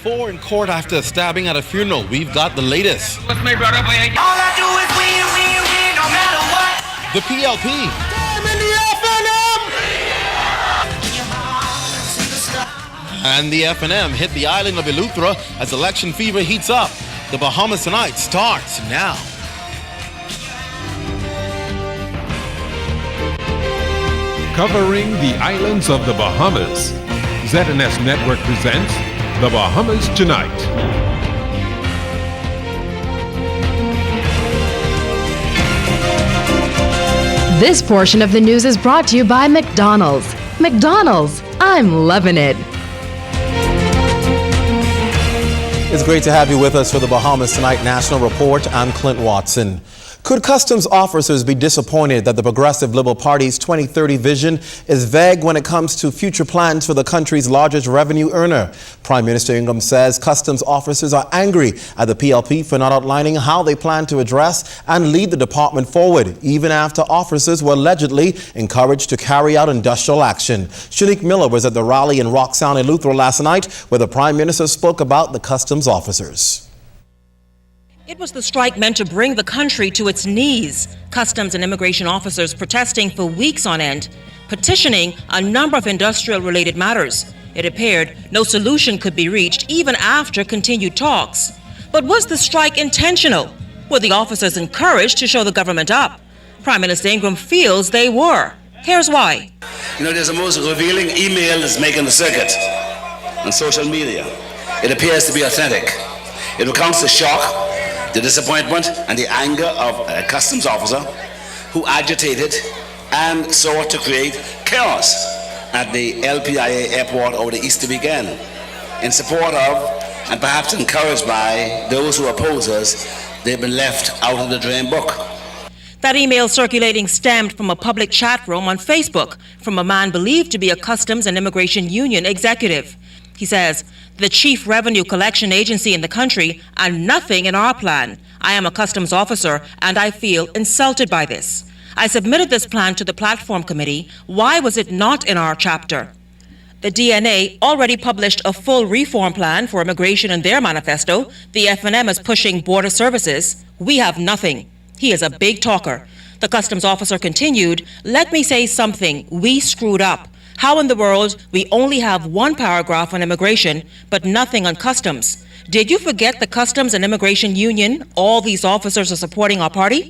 Four in court after a stabbing at a funeral. We've got the latest. All I do is win, no matter what. The PLP. I'm in the FNM! And the FNM hit the island of Eleuthera as election fever heats up. The Bahamas Tonight starts now. Covering the islands of the Bahamas, ZNS Network presents The Bahamas Tonight. This portion of the news is brought to you by McDonald's. McDonald's, I'm loving it. It's great to have you with us for the Bahamas Tonight National Report. I'm Clint Watson. Could customs officers be disappointed that the Progressive Liberal Party's 2030 vision is vague when it comes to future plans for the country's largest revenue earner? Prime Minister Ingram says customs officers are angry at the PLP for not outlining how they plan to address and lead the department forward, even after officers were allegedly encouraged to carry out industrial action. Shanique Miller was at the rally in Rock Sound, Eleuthera last night, where the Prime Minister spoke about the customs officers. It was the strike meant to bring the country to its knees. Customs and immigration officers protesting for weeks on end, petitioning a number of industrial-related matters. It appeared no solution could be reached even after continued talks. But was the strike intentional? Were the officers encouraged to show the government up? Prime Minister Ingram feels they were. Here's why. You know, there's a most revealing email that's making the circuit on social media. It appears to be authentic. It recounts the shock, the disappointment and the anger of a customs officer who agitated and sought to create chaos at the LPIA airport over the Easter weekend in support of and perhaps encouraged by those who oppose us. They've been left out of the drain book. That email circulating stemmed from a public chat room on Facebook from a man believed to be a Customs and Immigration Union executive. He says, the chief revenue collection agency in the country and nothing in our plan. I am a customs officer and I feel insulted by this. I submitted this plan to the platform committee. Why was it not in our chapter? The DNA already published a full reform plan for immigration in their manifesto. The FNM is pushing border services. We have nothing. He is a big talker. The customs officer continued, let me say something. We screwed up. How in the world we only have one paragraph on immigration, but nothing on customs? Did you forget the Customs and Immigration Union? All these officers are supporting our party.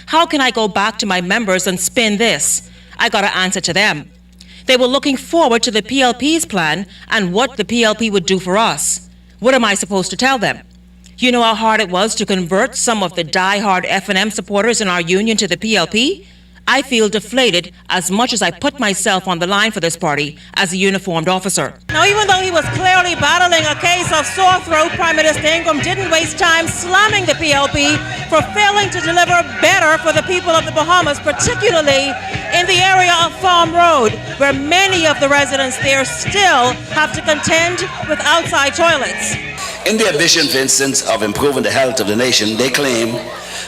How can I go back to my members and spin this? I got to answer to them. They were looking forward to the PLP's plan and what the PLP would do for us. What am I supposed to tell them? You know how hard it was to convert some of the die-hard FNM supporters in our union to the PLP? I feel deflated as much as I put myself on the line for this party as a uniformed officer. Now, even though he was clearly battling a case of sore throat, Prime Minister Ingram didn't waste time slamming the PLP for failing to deliver better for the people of the Bahamas, particularly in the area of Farm Road, where many of the residents there still have to contend with outside toilets. In their vision, for instance, of improving the health of the nation, they claim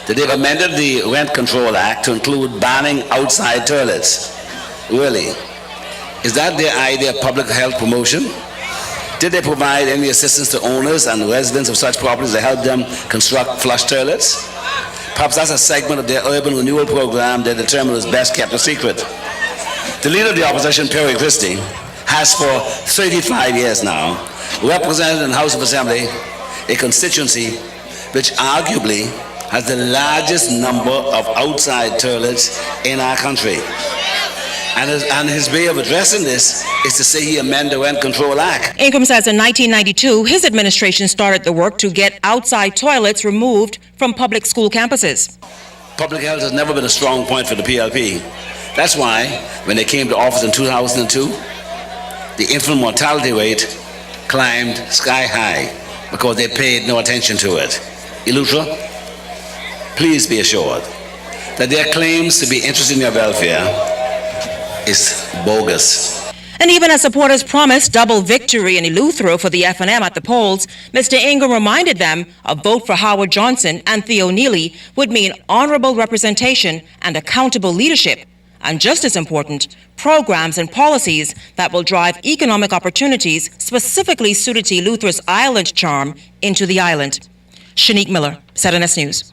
that they've amended the Rent Control Act to include banning outside toilets. Really? Is that their idea of public health promotion? Did they provide any assistance to owners and residents of such properties to help them construct flush toilets? Perhaps that's a segment of their urban renewal program they determined was best kept a secret. The leader of the opposition, Perry Christie, has for 35 years now represented in the House of Assembly a constituency which arguably has the largest number of outside toilets in our country. And his way of addressing this is to say he amended the Rent Control Act. Ingram says in 1992, his administration started the work to get outside toilets removed from public school campuses. Public health has never been a strong point for the PLP. That's why, when they came to office in 2002, the infant mortality rate climbed sky high because they paid no attention to it. Eleuthera, please be assured that their claims to be interested in your welfare is bogus. And even as supporters promised double victory in Eleuthera for the FNM at the polls, Mr. Ingram reminded them a vote for Howard Johnson and Theo Neely would mean honorable representation and accountable leadership. and just as important, programs and policies that will drive economic opportunities specifically suited to Eleuthera's island charm into the island. Shanique Miller, ZNS News.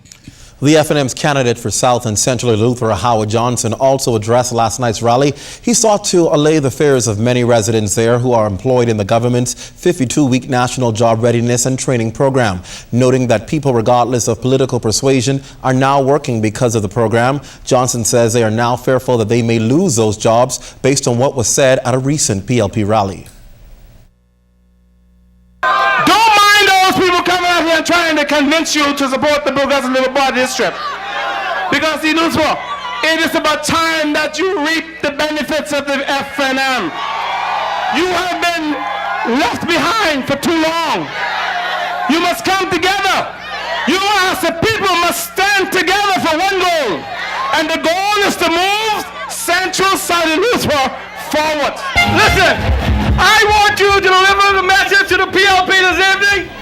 The FNM's candidate for South and Central Eleuthera, Howard Johnson, also addressed last night's rally. He sought to allay the fears of many residents there who are employed in the government's 52-week National Job Readiness and Training Program, noting that people, regardless of political persuasion, are now working because of the program. Johnson says they are now fearful that they may lose those jobs based on what was said at a recent PLP rally. People coming out here trying to convince you to support the Progressive Liberal Party this trip. Because you know what? It is about time that you reap the benefits of the FNM. You have been left behind for too long. You must come together. You as a people must stand together for one goal. And the goal is to move Central South Eleuthera forward. Listen, I want you to deliver the message to the PLP this evening.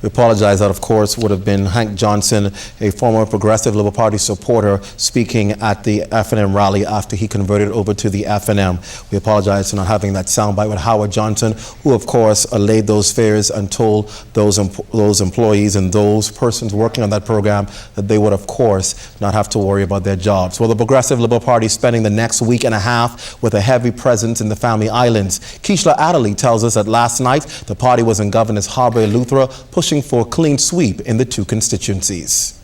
We apologize. That, of course, would have been Hank Johnson, a former Progressive Liberal Party supporter, speaking at the FNM rally after he converted over to the FNM. We apologize for not having that soundbite with Howard Johnson, who, of course, allayed those fears and told those employees and those persons working on that program that they would, of course, not have to worry about their jobs. Well, the Progressive Liberal Party is spending the next week and a half with a heavy presence in the Family Islands. Keishla Adderley tells us that last night the party was in Governor's Harbour, Eleuthera, pushing for a clean sweep in the two constituencies.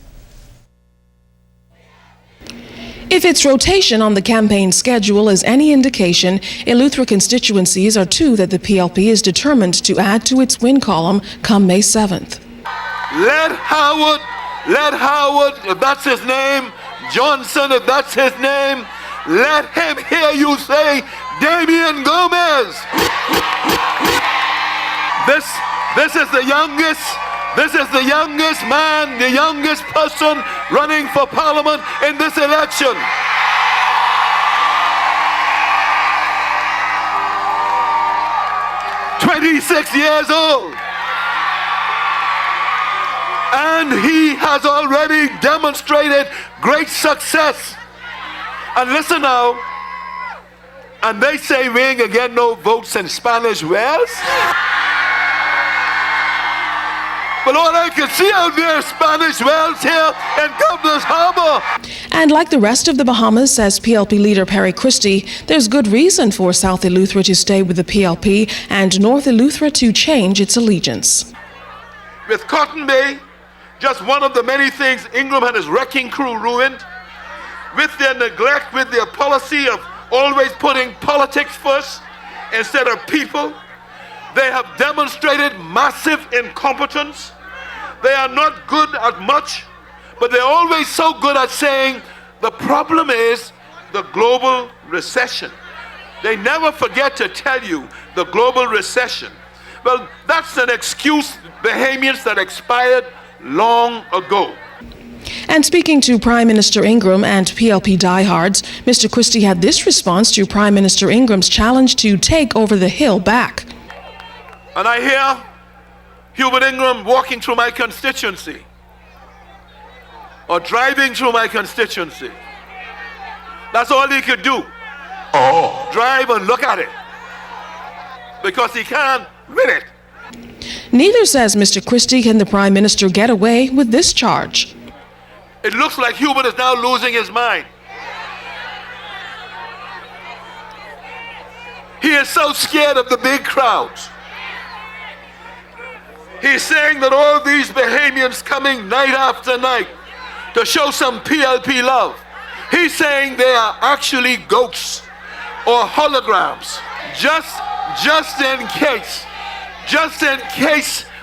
If its rotation on the campaign schedule is any indication, Eleuthera constituencies are two that the PLP is determined to add to its win column come May 7th. Let Howard, if that's his name, Johnson, if that's his name, let him hear you say, Damian Gomez. This is the youngest man, the youngest person running for parliament in this election. "26 years old. And he has already demonstrated great success. And listen now, and they say we ain't gonna get no votes in Spanish Wells. But all I can see out there is Spanish Wells here in Governor's Harbour. And like the rest of the Bahamas, says PLP leader Perry Christie, there's good reason for South Eleuthera to stay with the PLP and North Eleuthera to change its allegiance. With Cotton Bay, just one of the many things Ingram and his wrecking crew ruined, with their neglect, with their policy of always putting politics first instead of people, they have demonstrated massive incompetence. They are not good at much, but they're always so good at saying the problem is the global recession. They never forget to tell you the global recession. Well, that's an excuse, Bahamians, that expired long ago. And speaking to Prime Minister Ingram and PLP diehards, Mr. Christie had this response to Prime Minister Ingram's challenge to take over the Hill back. And I hear Hubert Ingram walking through my constituency or driving through my constituency. That's all he could do. Drive and look at it. Because he can't win it. Neither, says Mr. Christie, can the Prime Minister get away with this charge. It looks like Hubert is now losing his mind. He is so scared of the big crowds. He's saying that all these Bahamians coming night after night to show some PLP love, he's saying they are actually ghosts or holograms. Just in case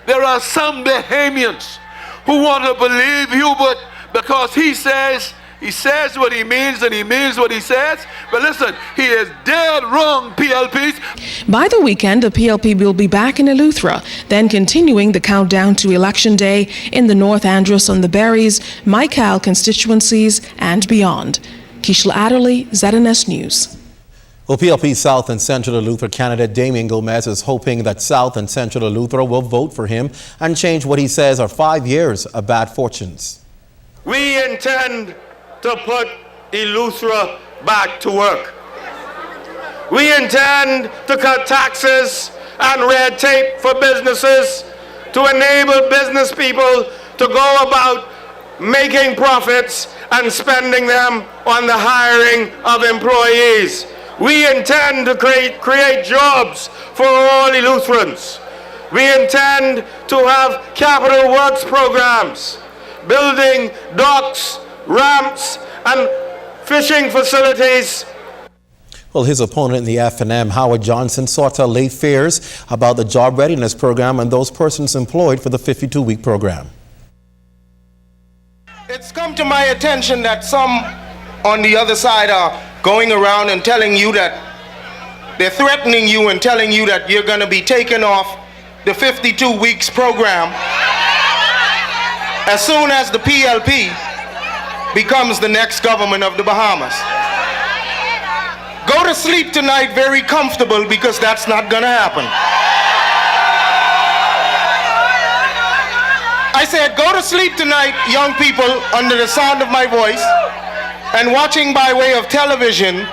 there are some Bahamians who want to believe Hubert because he says what he means and he means what he says. But listen, he is dead wrong, PLPs. By the weekend, the PLP will be back in Eleuthera, then continuing the countdown to Election Day in the North Andros and the Berries, Mical constituencies, and beyond. Keishla Adderley, ZNS News. Well, PLP South and Central Eleuthera candidate Damian Gomez is hoping that South and Central Eleuthera will vote for him and change what he says are 5 years of bad fortunes. We intend to put Eleuthera back to work. We intend to cut taxes and red tape for businesses to enable business people to go about making profits and spending them on the hiring of employees. We intend to create jobs for all Eluthrans. We intend to have capital works programs, building docks, ramps, and fishing facilities. Well, his opponent in the F&M, Howard Johnson, sought to allay fears about the job readiness program and those persons employed for the 52-week program. It's come to my attention that some on the other side are going around and telling you that they're threatening you and telling you that you're going to be taken off the 52 weeks program as soon as the PLP becomes the next government of the Bahamas. Go to sleep tonight very comfortable, because that's not going to happen. I said, go to sleep tonight, young people, under the sound of my voice and watching by way of television,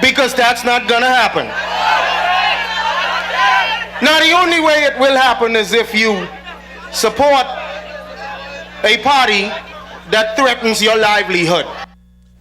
because that's not going to happen. Now, the only way it will happen is if you support a party that threatens your livelihood.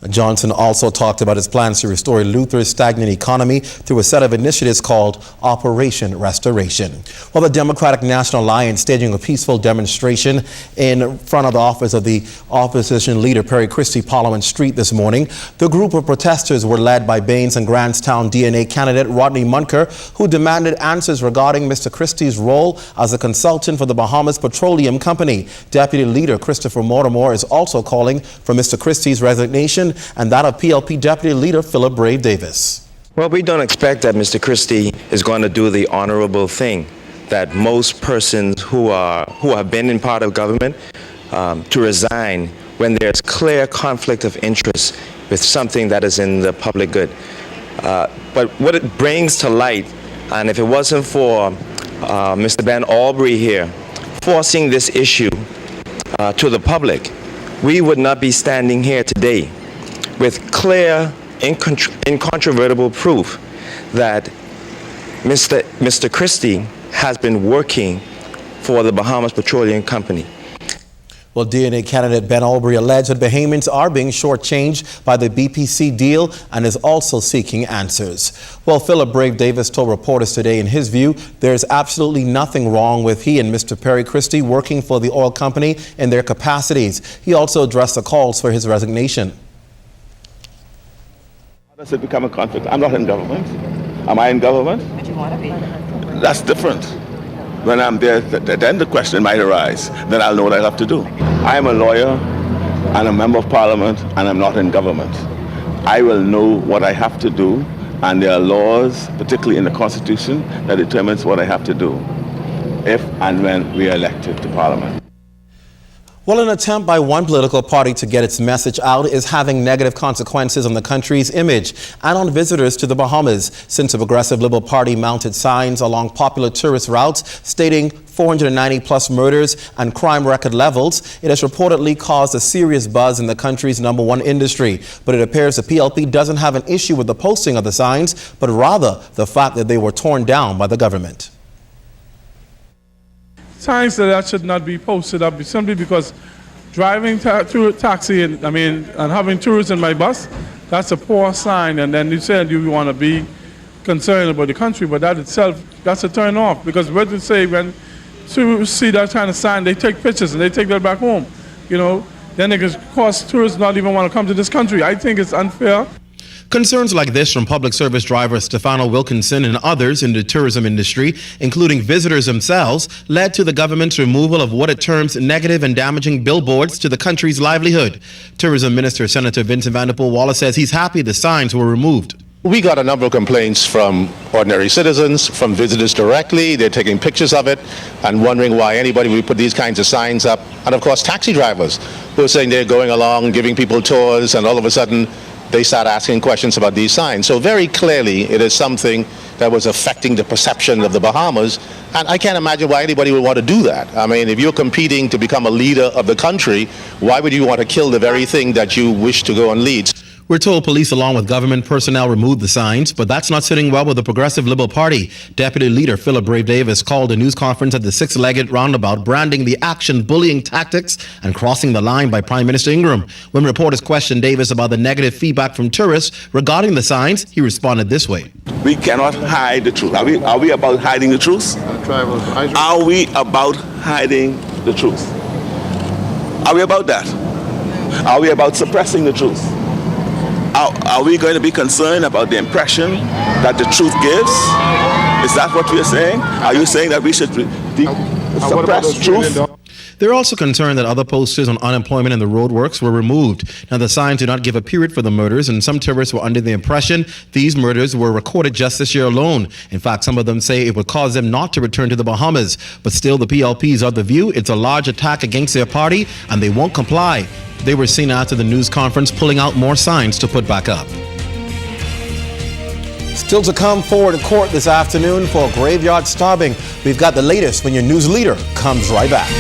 Johnson also talked about his plans to restore Luther's stagnant economy through a set of initiatives called Operation Restoration. Well, the Democratic National Alliance staging a peaceful demonstration in front of the office of the opposition leader Perry Christie, Parliament Street, this morning. The group of protesters were led by Baines and Grantstown DNA candidate Rodney Munker, who demanded answers regarding Mr. Christie's role as a consultant for the Bahamas Petroleum Company. Deputy Leader Christopher Mortimer is also calling for Mr. Christie's resignation and that of PLP Deputy Leader Philip Brave Davis. Well, we don't expect that Mr. Christie is going to do the honorable thing that most persons who have been in part of government to resign when there's clear conflict of interest with something that is in the public good. But what it brings to light, and if it wasn't for Mr. Ben Albury here forcing this issue to the public, we would not be standing here today with clear, incontrovertible proof that Mr. Christie has been working for the Bahamas Petroleum Company. Well, DNA candidate Ben Albury alleged that Bahamians are being shortchanged by the BPC deal and is also seeking answers. Well, Philip Brave Davis told reporters today, in his view, there's absolutely nothing wrong with he and Mr. Perry Christie working for the oil company in their capacities. He also addressed the calls for his resignation. How does it become a conflict? I'm not in government. Am I in government? But you want to be. That's different. When I'm there, then the question might arise. Then I'll know what I have to do. I'm a lawyer and a member of parliament, and I'm not in government. I will know what I have to do, and there are laws, particularly in the Constitution, that determines what I have to do if and when we are elected to parliament. Well, an attempt by one political party to get its message out is having negative consequences on the country's image and on visitors to the Bahamas, since the Progressive Liberal Party mounted signs along popular tourist routes stating 490-plus murders and crime record levels. It has reportedly caused a serious buzz in the country's #1 industry. But it appears the PLP doesn't have an issue with the posting of the signs, but rather the fact that they were torn down by the government. Signs that should not be posted up simply because driving through a taxi and having tourists in my bus, that's a poor sign. And then you said you want to be concerned about the country, but that itself, that's a turn off, because what they say when tourists see that kind of sign, they take pictures and they take that back home. Then it could cause tourists not even want to come to this country. I think it's unfair. Concerns like this from public service driver Stefano Wilkinson and others in the tourism industry, including visitors themselves, led to the government's removal of what it terms negative and damaging billboards to the country's livelihood. Tourism Minister Senator Vincent Vanderpool Wallace says he's happy the signs were removed. We got a number of complaints from ordinary citizens, from visitors directly. They're taking pictures of it and wondering why anybody would put these kinds of signs up. And of course, taxi drivers who are saying they're going along, giving people tours, and all of a sudden they start asking questions about these signs. So very clearly, it is something that was affecting the perception of the Bahamas. And I can't imagine why anybody would want to do that. I mean, if you're competing to become a leader of the country, why would you want to kill the very thing that you wish to go and lead? We're told police along with government personnel removed the signs, but that's not sitting well with the Progressive Liberal Party. Deputy Leader Philip Brave Davis called a news conference at the Six-Legged Roundabout, branding the action bullying tactics and crossing the line by Prime Minister Ingram. When reporters questioned Davis about the negative feedback from tourists regarding the signs, he responded this way. We cannot hide the truth. Are we about hiding the truth? Are we about hiding the truth? Are we about that? Are we about suppressing the truth? Are we going to be concerned about the impression that the truth gives? Is that what we are saying? Are you saying that we should suppress truth? They're also concerned that other posters on unemployment and the roadworks were removed. Now, the signs do not give a period for the murders, and some tourists were under the impression these murders were recorded just this year alone. In fact, some of them say it would cause them not to return to the Bahamas. But still, the PLPs are of the view it's a large attack against their party, and they won't comply. They were seen after the news conference pulling out more signs to put back up. Still to come forward in court this afternoon for a graveyard stabbing. We've got the latest when your news leader comes right back.